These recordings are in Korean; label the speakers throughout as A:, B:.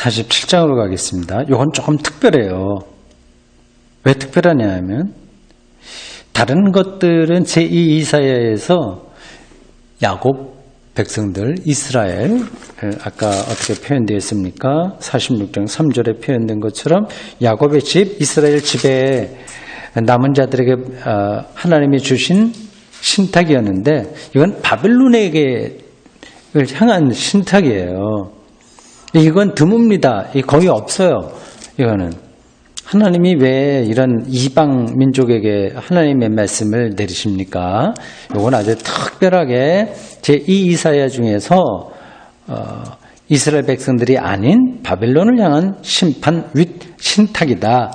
A: 47장으로 가겠습니다. 이건 조금 특별해요. 왜 특별하냐 하면 다른 것들은 제2 이사야에서 야곱 백성들 이스라엘 아까 어떻게 표현되어 있습니까? 46장 3절에 표현된 것처럼 야곱의 집 이스라엘 집에 남은 자들에게 하나님이 주신 신탁이었는데 이건 바벨론에게 향한 신탁이에요. 이건 드뭅니다. 거의 없어요. 이거는 하나님이 왜 이런 이방 민족에게 하나님의 말씀을 내리십니까? 이건 아주 특별하게 제2 이사야 중에서 이스라엘 백성들이 아닌 바벨론을 향한 심판 윗 신탁이다.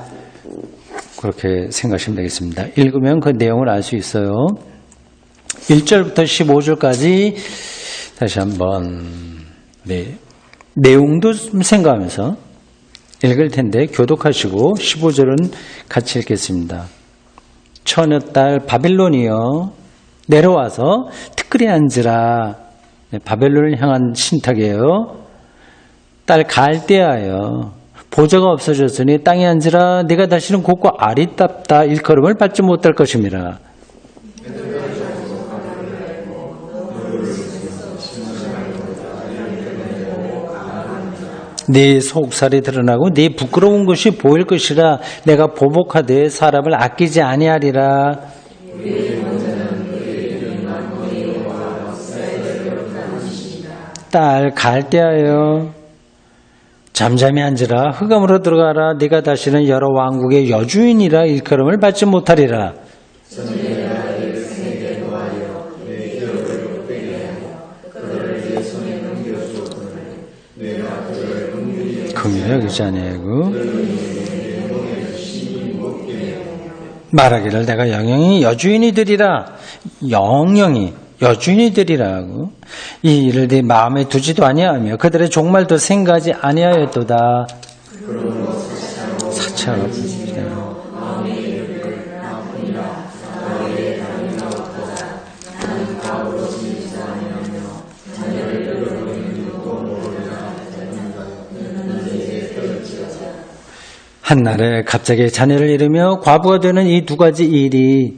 A: 그렇게 생각하시면 되겠습니다. 읽으면 그 내용을 알 수 있어요. 1절부터 15절까지 다시 한번 내용도 좀 생각하면서 읽을 텐데 교독하시고 15절은 같이 읽겠습니다. 처녀딸 바벨론이여 내려와서 티끌에 앉으라. 바벨론을 향한 신탁이에요. 딸 갈대아여 보좌가 없어졌으니 땅에 앉으라. 네가 다시는 곡과 아리답다 일컬음을 받지 못할 것임이라. 네 속살이 드러나고 네 부끄러운 것이 보일 것이라. 내가 보복하되 사람을 아끼지 아니하리라. 딸 갈대하여 잠잠히 앉으라. 흑암으로 들어가라. 네가 다시는 여러 왕국의 여주인이라 일컬음을 받지 못하리라. 금이 여기지 아니하고 말하기를 내가 영영이 여주인이 되리라. 영영이 여주인이 되리라고 이 일을 네 마음에 두지도 아니하며 그들의 종말도 생각하지 아니하였도다. 사차가 한날에 갑자기 자녀를 잃으며 과부가 되는 이 두 가지 일이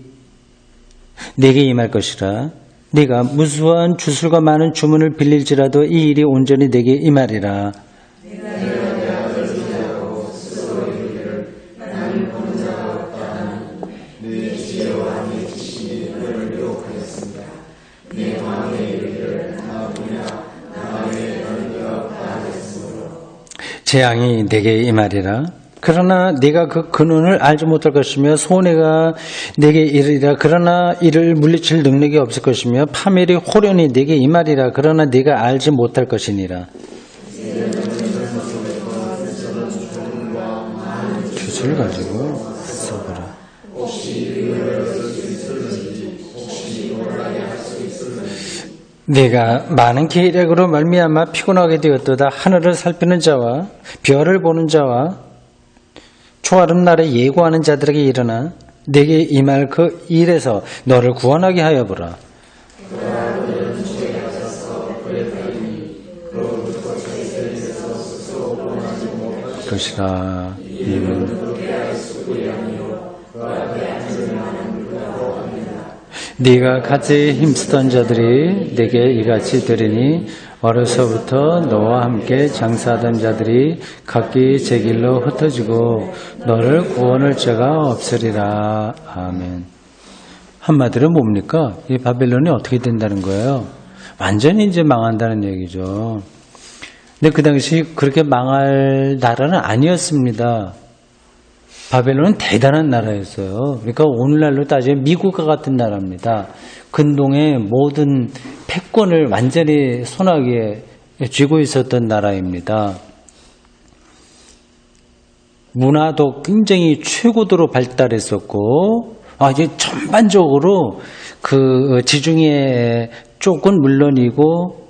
A: 네게 임할 것이라. 네가 무수한 주술과 많은 주문을 빌릴지라도 이 일이 온전히 네게 임하리라. 재앙이 네게 임하리라. 그러나 네가 그 근원을 알지 못할 것이며 손해가 네게 이르리라. 그러나 이를 물리칠 능력이 없을 것이며 파멸이 호련히 네게 임하리라. 그러나 네가 알지 못할 것이니라. 주술을 가지고 써보라. 네가 많은 계략으로 말미암아 피곤하게 되었도다. 하늘을 살피는 자와 별을 보는 자와 초하름 날에 예고하는 자들에게 일어나 네게 임할 그 일에서 너를 구원하게 하여 보라. 그것이라. 네가 같이 힘쓰던 자들이 네게 이같이 되리니 어려서부터 너와 함께 장사하던 자들이 각기 제 길로 흩어지고 너를 구원할 자가 없으리라. 아멘. 한마디로 뭡니까? 이 바벨론이 어떻게 된다는 거예요? 완전히 이제 망한다는 얘기죠. 근데 그 당시 그렇게 망할 나라는 아니었습니다. 바벨론은 대단한 나라였어요. 그러니까 오늘날로 따지면 미국과 같은 나라입니다. 근동의 모든 패권을 완전히 손아귀에 쥐고 있었던 나라입니다. 문화도 굉장히 최고도로 발달했었고, 이제 전반적으로 그 지중해 쪽은 물론이고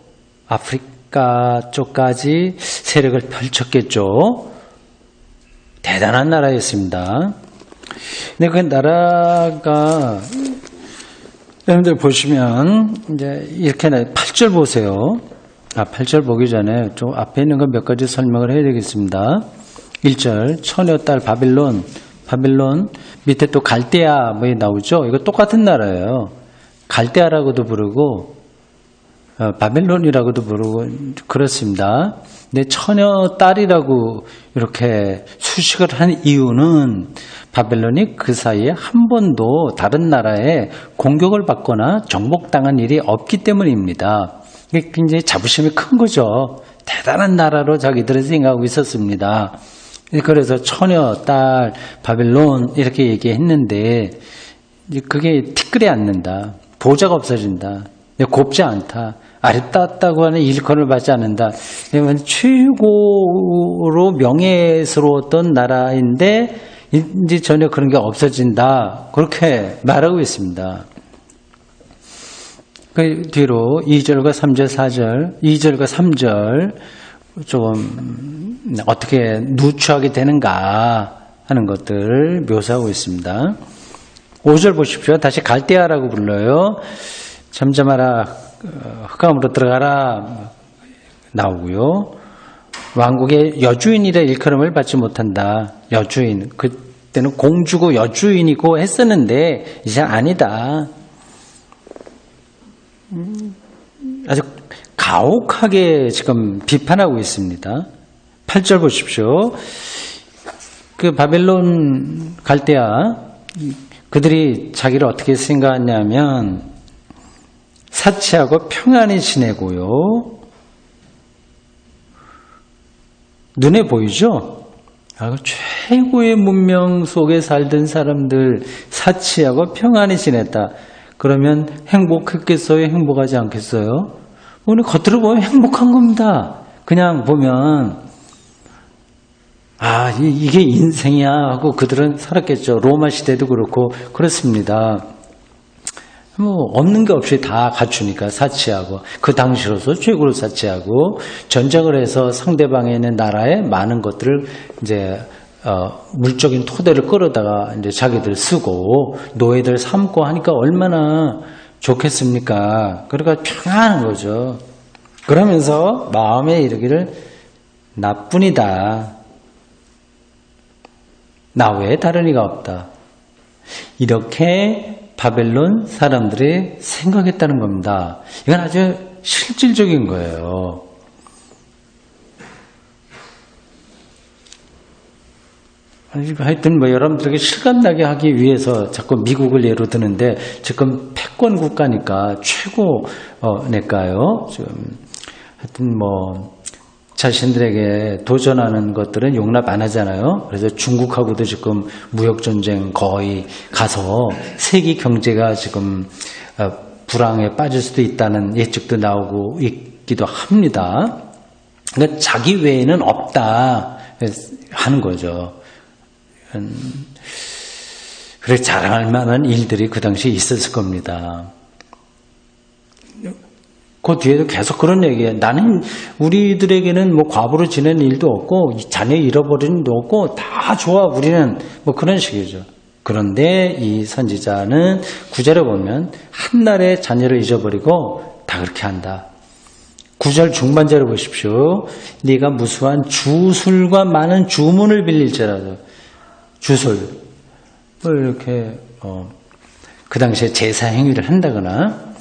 A: 아프리카 쪽까지 세력을 펼쳤겠죠. 대단한 나라였습니다. 근데 그 나라가 여러분들 보시면 이제 이렇게 8절 보세요. 8절 보기 전에 좀 앞에 있는 거 몇 가지 설명을 해야 되겠습니다. 1절, 처녀 딸 바빌론 밑에 또 갈대아 뭐 나오죠? 이거 똑같은 나라예요. 갈대아라고도 부르고 바벨론이라고도 부르고 그렇습니다. 근데 처녀 딸이라고 이렇게 수식을 한 이유는 바벨론이 그 사이에 한 번도 다른 나라에 공격을 받거나 정복당한 일이 없기 때문입니다. 이게 굉장히 자부심이 큰 거죠. 대단한 나라로 자기들은 생각하고 있었습니다. 그래서 처녀, 딸, 바벨론 이렇게 얘기했는데 그게 티끌이 앉는다. 보좌가 없어진다. 곱지 않다. 아름답다고 하는 일컬을 받지 않는다. 최고로 명예스러웠던 나라인데 이제 전혀 그런 게 없어진다. 그렇게 말하고 있습니다. 그 뒤로 2절과 3절, 4절, 2절과 3절 조금 어떻게 누추하게 되는가 하는 것들을 묘사하고 있습니다. 5절 보십시오. 다시 갈대아라고 불러요. 잠잠하라, 흑암으로 들어가라 나오고요. 왕국의 여주인이라 일컬음을 받지 못한다. 여주인, 그때는 공주고 여주인이고 했었는데 이제 아니다. 아주 가혹하게 지금 비판하고 있습니다. 8절 보십시오. 그 바벨론 갈대아 그들이 자기를 어떻게 생각하냐면 사치하고 평안히 지내고요. 눈에 보이죠? 최고의 문명 속에 살던 사람들 사치하고 평안히 지냈다. 그러면 행복했겠어요? 행복하지 않겠어요? 오늘 겉으로 보면 행복한 겁니다. 그냥 보면 이게 인생이야 하고 그들은 살았겠죠. 로마 시대도 그렇고 그렇습니다. 뭐 없는 게 없이 다 갖추니까 사치하고 그 당시로서 최고로 사치하고 전쟁을 해서 상대방에 있는 나라에 많은 것들을 이제 물적인 토대를 끌어다가 이제 자기들 쓰고 노예들 삼고 하니까 얼마나 좋겠습니까? 그러니까 평안한 거죠. 그러면서 마음에 이르기를 나뿐이다. 나 외에 다른 이가 없다. 이렇게 바벨론 사람들이 생각했다는 겁니다. 이건 아주 실질적인 거예요. 하여튼 뭐 여러분들에게 실감나게 하기 위해서 자꾸 미국을 예로 드는데 지금 패권 국가니까 최고니까요. 지금 하여튼 뭐 자신들에게 도전하는 것들은 용납 안 하잖아요. 그래서 중국하고도 지금 무역전쟁 거의 가서 세계 경제가 지금 불황에 빠질 수도 있다는 예측도 나오고 있기도 합니다. 그러니까 자기 외에는 없다 하는 거죠. 그래 자랑할 만한 일들이 그 당시에 있었을 겁니다. 그 뒤에도 계속 그런 얘기예요. 나는 우리들에게는 뭐 과부로 지내는 일도 없고 자녀 잃어버리는 일도 없고 다 좋아 우리는 뭐 그런 식이죠. 그런데 이 선지자는 구절에 보면 한날에 자녀를 잊어버리고 다 그렇게 한다. 9절 중반절을 보십시오. 네가 무수한 주술과 많은 주문을 빌릴지라도 주술 이렇게 그 당시에 제사 행위를 한다거나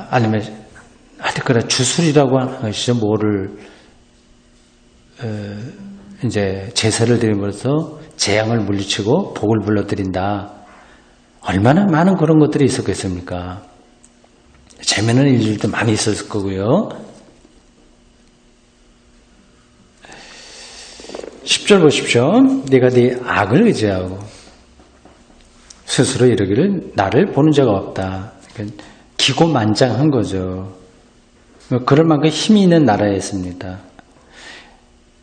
A: 아니면 하여튼 그래 주술이라고 하시죠. 뭐를 이제 제사를 드림으로써 재앙을 물리치고 복을 불러들인다. 얼마나 많은 그런 것들이 있었겠습니까? 재미있는 일들도 많이 있었을 거고요. 10절 보십시오. 네가 네 악을 의지하고 스스로 이르기를 나를 보는 자가 없다. 그러니까 기고만장한 거죠. 그럴 만큼 힘이 있는 나라였습니다.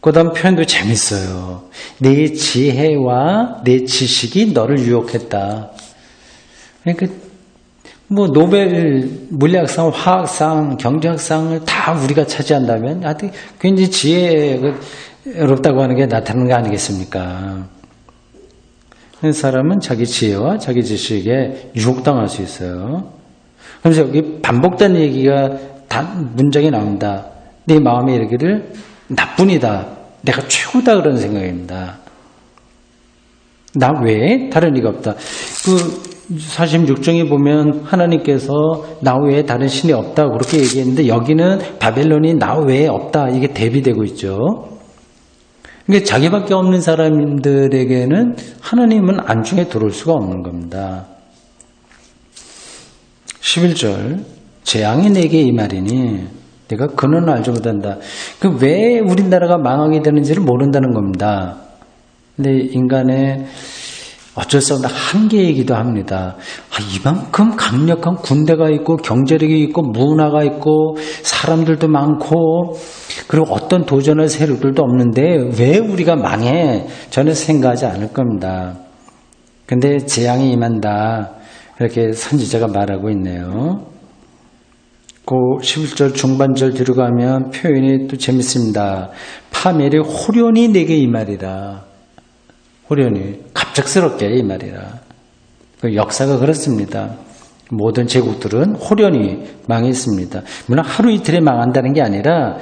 A: 그 다음 표현도 재밌어요. 내 지혜와 내 지식이 너를 유혹했다. 그러니까 뭐 노벨 물리학상, 화학상, 경제학상을 다 우리가 차지한다면 하여튼 굉장히 지혜롭다고 하는 게 나타나는 거 아니겠습니까? 사람은 자기 지혜와 자기 지식에 유혹당할 수 있어요. 그래서 여기 반복된 얘기가 문장이 나온다. 네 마음에 이르기를 나뿐이다. 내가 최고다. 그런 생각입니다. 나 외에 다른 이가 없다. 46장에 보면 하나님께서 나 외에 다른 신이 없다 그렇게 얘기했는데 여기는 바벨론이 나 외에 없다 이게 대비되고 있죠. 그러니까 자기밖에 없는 사람들에게는 하나님은 안중에 들어올 수가 없는 겁니다. 11절 재앙이 내게 임하리니 내가 근원을 알지 못한다. 왜 우리나라가 망하게 되는지를 모른다는 겁니다. 근데 인간의 어쩔 수 없는 한계이기도 합니다. 이만큼 강력한 군대가 있고 경제력이 있고 문화가 있고 사람들도 많고 그리고 어떤 도전할 세력들도 없는데 왜 우리가 망해? 저는 생각하지 않을 겁니다. 근데 재앙이 임한다. 이렇게 선지자가 말하고 있네요. 그 11절 중반절 뒤로 가면 표현이 또 재밌습니다. 파멸이 호련히 내게 임하리라. 호련히 갑작스럽게 이 말이라. 역사가 그렇습니다. 모든 제국들은 호련히 망했습니다. 물론 하루 이틀에 망한다는 게 아니라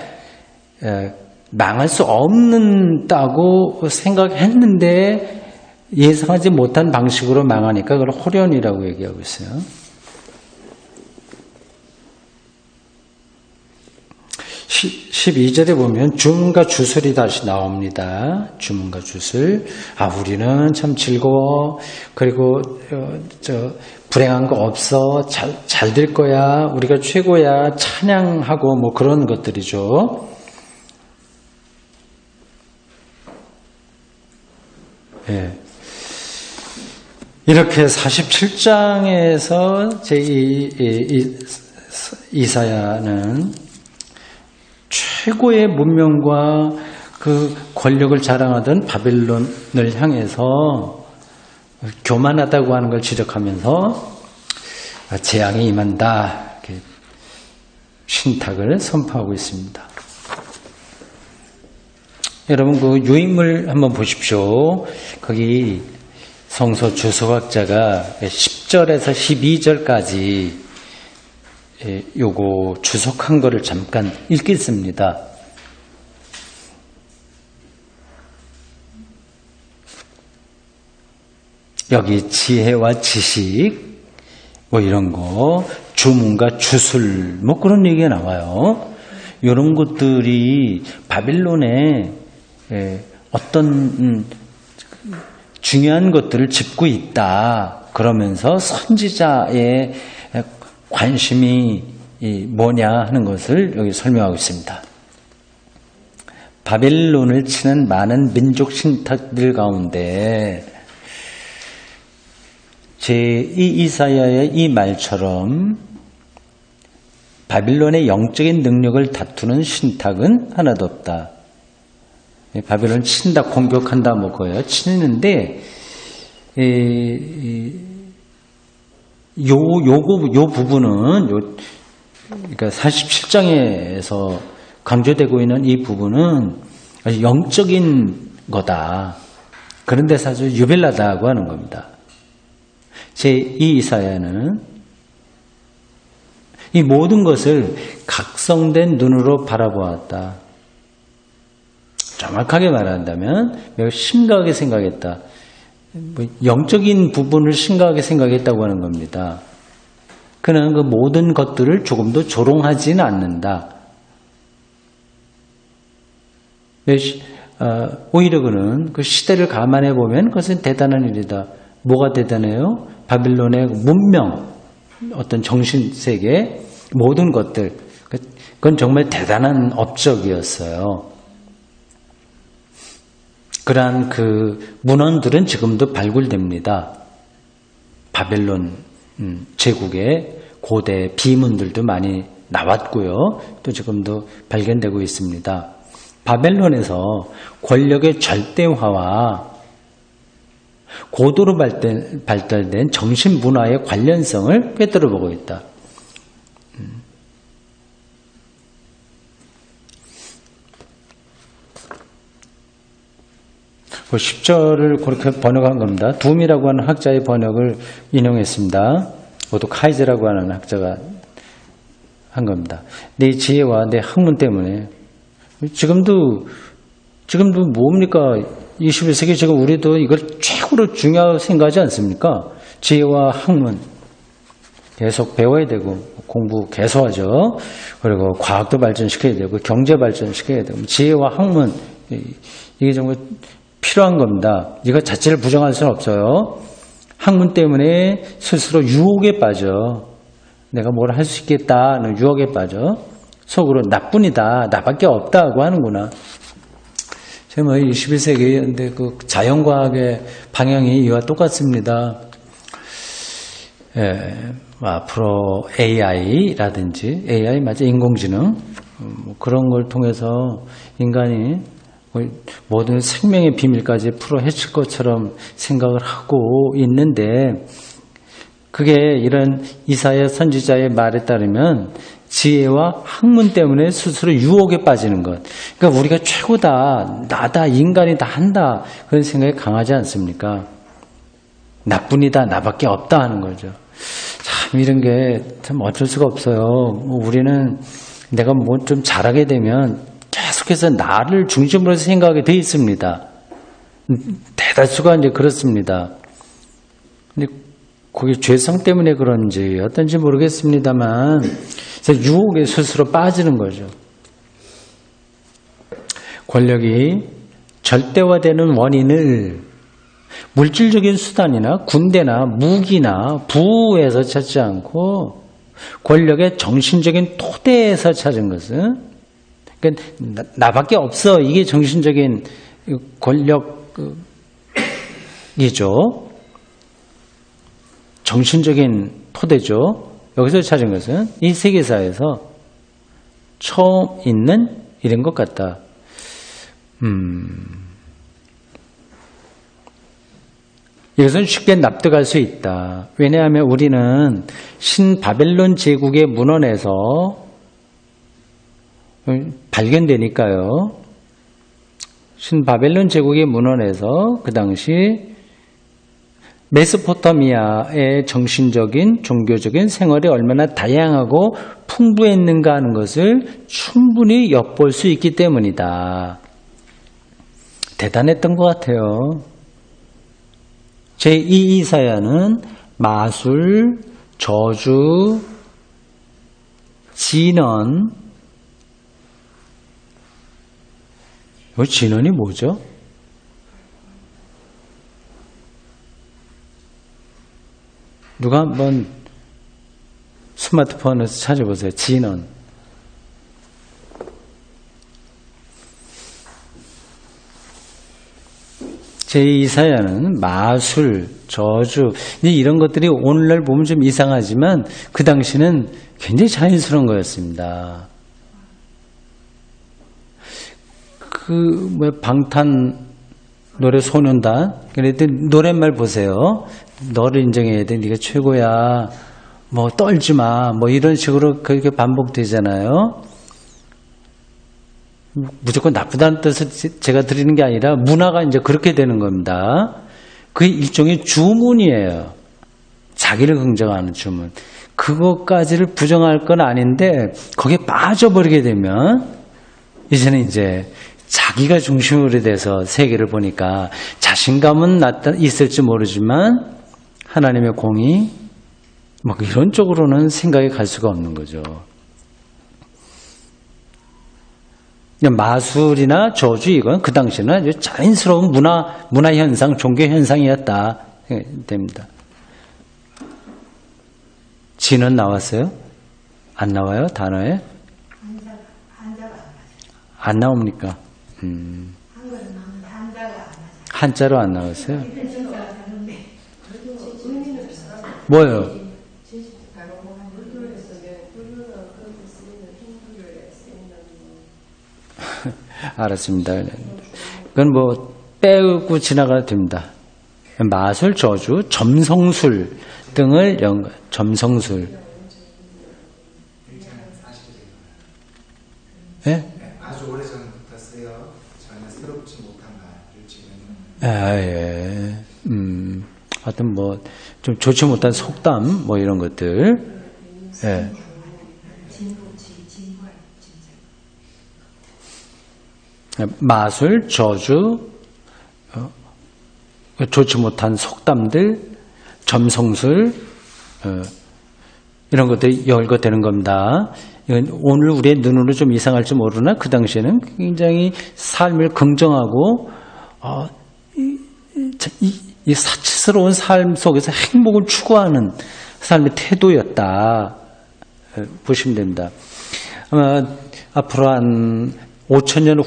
A: 망할 수 없는다고 생각했는데 예상하지 못한 방식으로 망하니까 그걸 호련이라고 얘기하고 있어요. 12절에 보면 주문과 주술이 다시 나옵니다. 주문과 주술. 우리는 참 즐거워. 그리고 불행한 거 없어. 잘 될 거야. 우리가 최고야. 찬양하고 뭐 그런 것들이죠. 예. 이렇게 47장에서 이사야는 최고의 문명과 그 권력을 자랑하던 바벨론을 향해서 교만하다고 하는 걸 지적하면서 재앙이 임한다. 이렇게 신탁을 선포하고 있습니다. 여러분 그 유인물 한번 보십시오. 거기 성서 주석학자가 10절에서 12절까지 요거 주석한 거를 잠깐 읽겠습니다. 여기 지혜와 지식 뭐 이런 거 주문과 주술 뭐 그런 얘기가 나와요. 이런 것들이 바빌론에 어떤 중요한 것들을 짚고 있다. 그러면서 선지자의 관심이 뭐냐 하는 것을 여기 설명하고 있습니다. 바벨론을 치는 많은 민족 신탁들 가운데 이사야의 이 말처럼 바빌론의 영적인 능력을 다투는 신탁은 하나도 없다. 바빌론 친다, 공격한다, 뭐 그거예요. 치는데 요 부분은 그러니까 47장에서 강조되고 있는 이 부분은 아주 영적인 거다. 그런데 사실 유별나다고 하는 겁니다. 이 이사야는 이 모든 것을 각성된 눈으로 바라보았다. 정확하게 말한다면 매우 심각하게 생각했다. 영적인 부분을 심각하게 생각했다고 하는 겁니다. 그는 그 모든 것들을 조금도 조롱하지는 않는다. 오히려 그는 그 시대를 감안해 보면 그것은 대단한 일이다. 뭐가 대단해요? 바빌론의 문명, 어떤 정신세계, 모든 것들. 그건 정말 대단한 업적이었어요. 그러한 그 문헌들은 지금도 발굴됩니다. 바벨론 제국의 고대 비문들도 많이 나왔고요. 또 지금도 발견되고 있습니다. 바벨론에서 권력의 절대화와 고도로 발달된 정신문화의 관련성을 꿰뚫어 보고 있다. 10절을 그렇게 번역한 겁니다. 둠이라고 하는 학자의 번역을 인용했습니다. 모두 카이즈라고 하는 학자가 한 겁니다. 내 지혜와 내 학문 때문에. 지금도 뭡니까? 21세기 지금 우리도 이걸 최고로 중요하게 생각하지 않습니까? 지혜와 학문. 계속 배워야 되고, 공부 계속 하죠. 그리고 과학도 발전시켜야 되고, 경제 발전시켜야 되고, 지혜와 학문. 이게 정말 필요한 겁니다. 이거 자체를 부정할 수는 없어요. 학문 때문에 스스로 유혹에 빠져. 내가 뭘 할 수 있겠다는 유혹에 빠져. 속으로 나뿐이다. 나밖에 없다고 하는구나. 지금 21세기인데 그 자연과학의 방향이 이와 똑같습니다. 앞으로 AI라든지, AI 맞아, 인공지능. 그런 걸 통해서 인간이 모든 생명의 비밀까지 풀어 헤칠 것처럼 생각을 하고 있는데, 그게 이런 이사야 선지자의 말에 따르면 지혜와 학문 때문에 스스로 유혹에 빠지는 것. 그러니까 우리가 최고다, 나다, 인간이 다 한다. 그런 생각이 강하지 않습니까? 나뿐이다, 나밖에 없다 하는 거죠. 참 이런 게 참 어쩔 수가 없어요. 우리는 내가 뭐 좀 잘하게 되면 계속해서 나를 중심으로 생각하게 돼 있습니다. 대다수가 이제 그렇습니다. 근데 그게 죄성 때문에 그런지 어떤지 모르겠습니다만 유혹에 스스로 빠지는 거죠. 권력이 절대화되는 원인을 물질적인 수단이나 군대나 무기나 부에서 찾지 않고 권력의 정신적인 토대에서 찾은 것은, 그러니까 나밖에 없어, 이게 정신적인 권력이죠. 정신적인 토대죠. 여기서 찾은 것은 이 세계사에서 처음 있는 일인 것 같다. 이것은 쉽게 납득할 수 있다. 왜냐하면 우리는 신바벨론 제국의 문헌에서 발견되니까요. 신바벨론 제국의 문헌에서 그 당시 메소포타미아의 정신적인, 종교적인 생활이 얼마나 다양하고 풍부했는가 하는 것을 충분히 엿볼 수 있기 때문이다. 대단했던 것 같아요. 제2이사야는 마술, 저주, 진언. 이 진언이 뭐죠? 누가 한번 스마트폰에서 찾아보세요. 진언. 제2이사야는 마술, 저주, 이런 것들이 오늘날 보면 좀 이상하지만 그 당시는 굉장히 자연스러운 거였습니다. 방탄 노래 소년단, 그래도 노랫말 보세요. 너를 인정해야 돼. 네가 최고야. 뭐 떨지 마. 뭐 이런 식으로 그렇게 반복되잖아요. 무조건 나쁘다는 뜻을 제가 드리는 게 아니라 문화가 이제 그렇게 되는 겁니다. 그게 일종의 주문이에요. 자기를 긍정하는 주문. 그것까지를 부정할 건 아닌데 거기에 빠져버리게 되면 이제는 이제 자기가 중심으로 돼서 세계를 보니까 자신감은 있을지 모르지만 하나님의 공의 뭐 이런 쪽으로는 생각이 갈 수가 없는 거죠. 마술이나 저주 이건 그 당시에는 아주 자연스러운 문화 현상, 종교 현상이었다 됩니다. 진은 나왔어요? 안 나와요? 단어에? 안 나옵니까? 한자로 안 나왔어요? 뭐예요? 알았습니다. 그건 뭐 빼고 지나가도 됩니다. 마술, 저주, 점성술 등을 점성술. 예?
B: 아주 오래전부터 쓰여 전혀 새롭지 못한 말을 지금.
A: 예. 하여튼 뭐 좀 좋지 못한 속담 뭐 이런 것들. 예. 마술, 저주, 좋지 못한 속담들, 점성술, 이런 것들이 열거되는 겁니다. 이건 오늘 우리의 눈으로 좀 이상할지 모르나 그 당시에는 굉장히 삶을 긍정하고 이 사치스러운 삶 속에서 행복을 추구하는 삶의 태도였다 보시면 됩니다. 아마 앞으로 한 5,000년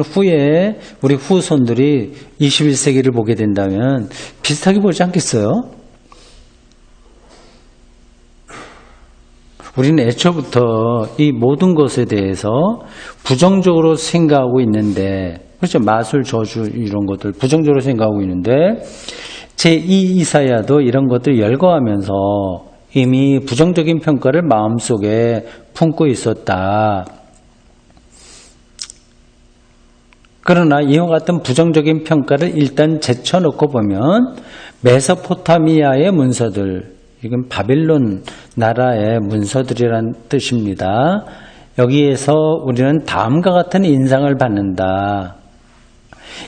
A: 후에 우리 후손들이 21세기를 보게 된다면 비슷하게 보지 않겠어요? 우리는 애초부터 이 모든 것에 대해서 부정적으로 생각하고 있는데, 그렇죠? 마술, 저주 이런 것들 부정적으로 생각하고 있는데 제2 이사야도 이런 것들을 열거하면서 이미 부정적인 평가를 마음속에 품고 있었다. 그러나 이와 같은 부정적인 평가를 일단 제쳐놓고 보면 메소포타미아의 문서들, 이건 바빌론 나라의 문서들이란 뜻입니다. 여기에서 우리는 다음과 같은 인상을 받는다.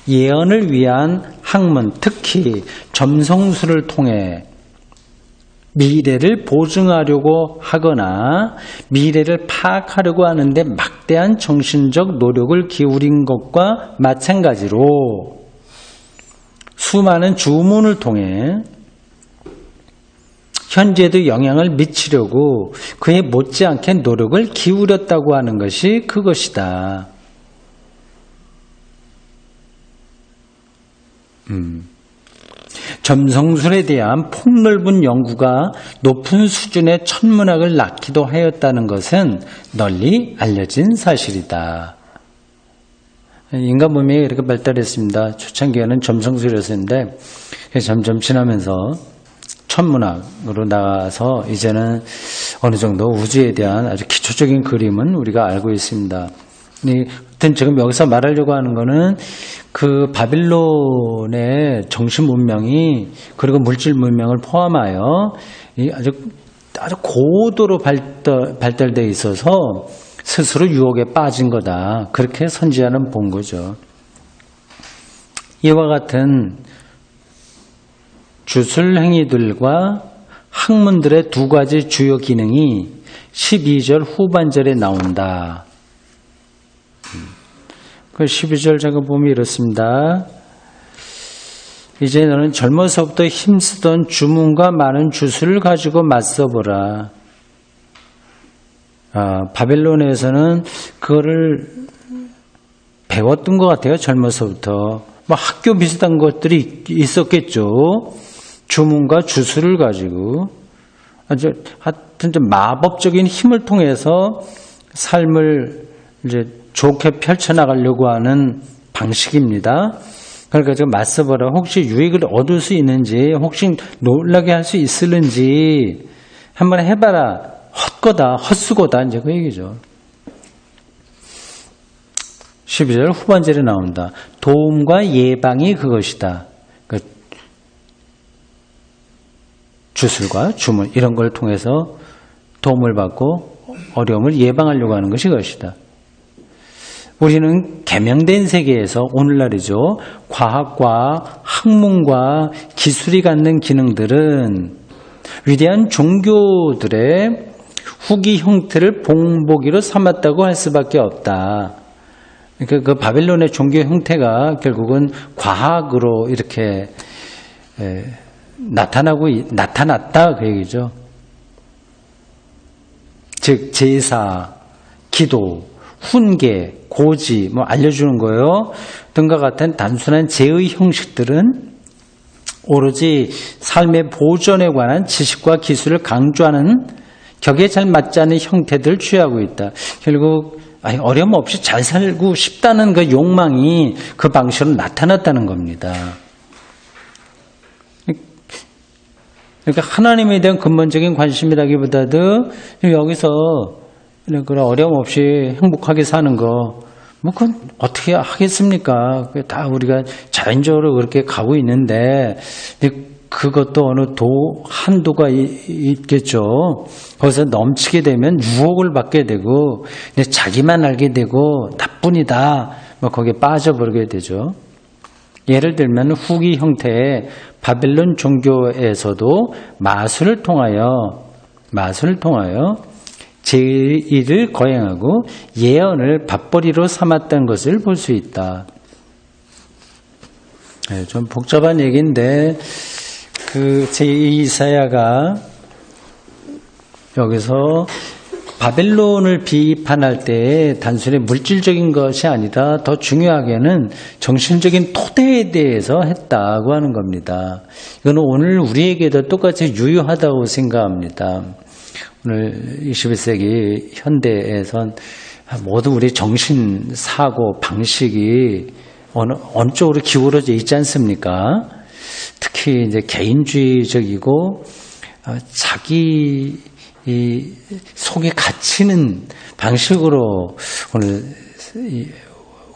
A: 예언을 위한 학문, 특히 점성술을 통해 미래를 보증하려고 하거나 미래를 파악하려고 하는데 막대한 정신적 노력을 기울인 것과 마찬가지로 수많은 주문을 통해 현재에도 영향을 미치려고 그에 못지않게 노력을 기울였다고 하는 것이 그것이다. 점성술에 대한 폭넓은 연구가 높은 수준의 천문학을 낳기도 하였다는 것은 널리 알려진 사실이다. 인간 문명이 이렇게 발달했습니다. 초창기에는 점성술이었는데 점점 지나면서 천문학으로 나가서 이제는 어느 정도 우주에 대한 아주 기초적인 그림은 우리가 알고 있습니다. 하여튼 지금 여기서 말하려고 하는 거는 그 바빌론의 정신 문명이 그리고 물질 문명을 포함하여 아주 고도로 발달되어 있어서 스스로 유혹에 빠진 거다. 그렇게 선지자는 본 거죠. 이와 같은 주술 행위들과 학문들의 두 가지 주요 기능이 12절 후반절에 나온다. 그 12절 잠깐 보면 이렇습니다. 이제 너는 젊어서부터 힘쓰던 주문과 많은 주술을 가지고 맞서보라. 바벨론에서는 그거를 배웠던 것 같아요. 젊어서부터. 뭐 학교 비슷한 것들이 있었겠죠. 주문과 주술을 가지고. 하여튼 좀 마법적인 힘을 통해서 삶을 이제 좋게 펼쳐나가려고 하는 방식입니다. 그러니까 좀 맞서보라. 혹시 유익을 얻을 수 있는지, 혹시 놀라게 할 수 있을는지 한번 해봐라. 헛거다, 헛수고다. 이제 그 얘기죠. 12절 후반절에 나온다. 도움과 예방이 그것이다. 주술과 주문 이런 걸 통해서 도움을 받고 어려움을 예방하려고 하는 것이 그것이다. 우리는 계명된 세계에서 오늘날이죠. 과학과 학문과 기술이 갖는 기능들은 위대한 종교들의 후기 형태를 본보기로 삼았다고 할 수밖에 없다. 그러니까 그 바벨론의 종교 형태가 결국은 과학으로 이렇게 나타났다 그 얘기죠. 즉 제사, 기도, 훈계, 고지 뭐 알려주는 거예요. 등과 같은 단순한 제의 형식들은 오로지 삶의 보존에 관한 지식과 기술을 강조하는 격에 잘 맞지 않는 형태들을 취하고 있다. 결국 어려움 없이 잘 살고 싶다는 그 욕망이 그 방식으로 나타났다는 겁니다. 그러니까 하나님에 대한 근본적인 관심이라기보다도 여기서 그런 어려움 없이 행복하게 사는 거, 뭐 그건 어떻게 하겠습니까? 다 우리가 자연적으로 그렇게 가고 있는데 그것도 어느 한도가 있겠죠. 거기서 넘치게 되면 유혹을 받게 되고, 자기만 알게 되고, 나뿐이다. 거기에 빠져버리게 되죠. 예를 들면 후기 형태의 바벨론 종교에서도 마술을 통하여 제의를 거행하고 예언을 밥벌이로 삼았던 것을 볼 수 있다. 좀 복잡한 얘기인데 제2이사야가 여기서 바벨론을 비판할 때 단순히 물질적인 것이 아니라 더 중요하게는 정신적인 토대에 대해서 했다고 하는 겁니다. 이거는 오늘 우리에게도 똑같이 유효하다고 생각합니다. 오늘 21세기 현대에선 모두 우리 정신, 사고, 방식이 어느 쪽으로 기울어져 있지 않습니까? 특히 이제 개인주의적이고 자기 이 속에 갇히는 방식으로 오늘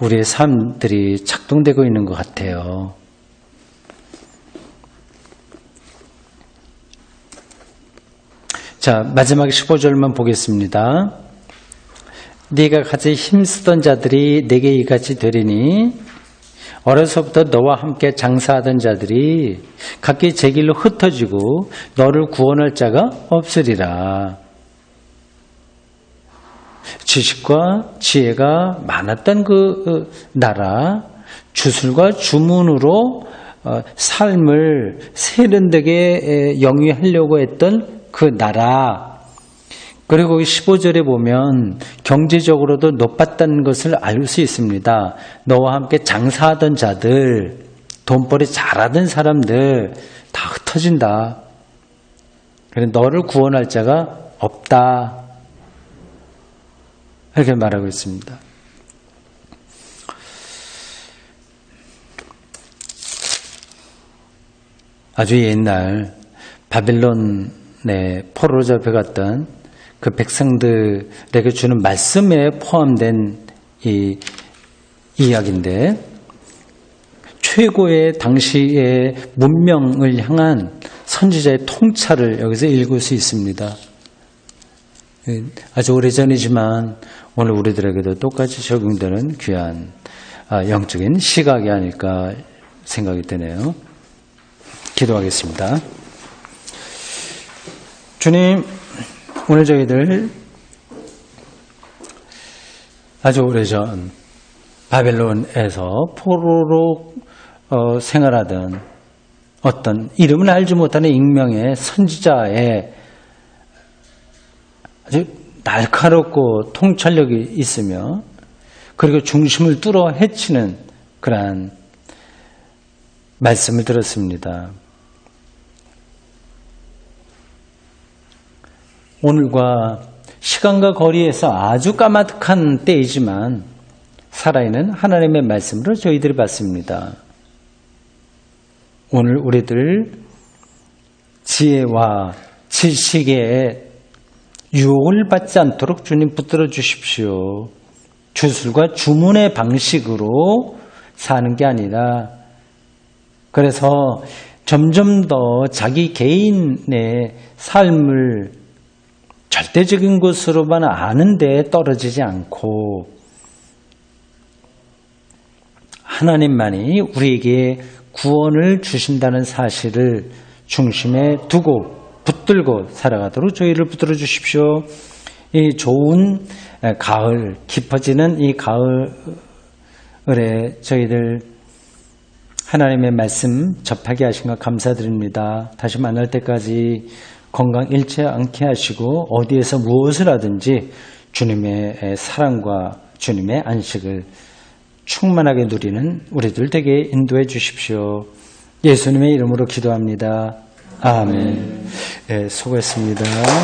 A: 우리의 삶들이 작동되고 있는 것 같아요. 자, 마지막 15절만 보겠습니다. 네가 같이 힘쓰던 자들이 내게 이같이 되리니 어려서부터 너와 함께 장사하던 자들이 각기 제 길로 흩어지고 너를 구원할 자가 없으리라. 지식과 지혜가 많았던 그 나라, 주술과 주문으로 삶을 세련되게 영위하려고 했던 그 나라, 그리고 15절에 보면 경제적으로도 높았다는 것을 알 수 있습니다. 너와 함께 장사하던 자들, 돈벌이 잘하던 사람들 다 흩어진다. 그래서 너를 구원할 자가 없다. 이렇게 말하고 있습니다. 아주 옛날 바빌론에 포로로 잡혀갔던 그 백성들에게 주는 말씀에 포함된 이 이야기인데, 최고의 당시의 문명을 향한 선지자의 통찰을 여기서 읽을 수 있습니다. 아주 오래전이지만 오늘 우리들에게도 똑같이 적용되는 귀한 영적인 시각이 아닐까 생각이 드네요. 기도하겠습니다. 주님, 오늘 저희들 아주 오래전 바벨론에서 포로로 생활하던 어떤 이름을 알지 못하는 익명의 선지자의 아주 날카롭고 통찰력이 있으며, 그리고 중심을 뚫어 헤치는 그러한 말씀을 들었습니다. 오늘과 시간과 거리에서 아주 까마득한 때이지만 살아있는 하나님의 말씀으로 저희들이 받습니다. 오늘 우리들 지혜와 지식에 유혹을 받지 않도록 주님 붙들어 주십시오. 주술과 주문의 방식으로 사는 게 아니라, 그래서 점점 더 자기 개인의 삶을 절대적인 것으로만 아는데 떨어지지 않고 하나님만이 우리에게 구원을 주신다는 사실을 중심에 두고 붙들고 살아가도록 저희를 붙들어 주십시오. 이 좋은 가을, 깊어지는 이 가을에 저희들 하나님의 말씀 접하게 하신 것 감사드립니다. 다시 만날 때까지 건강 잃지 않게 하시고 어디에서 무엇을 하든지 주님의 사랑과 주님의 안식을 충만하게 누리는 우리들 되게 인도해 주십시오. 예수님의 이름으로 기도합니다. 아멘. 네, 수고했습니다.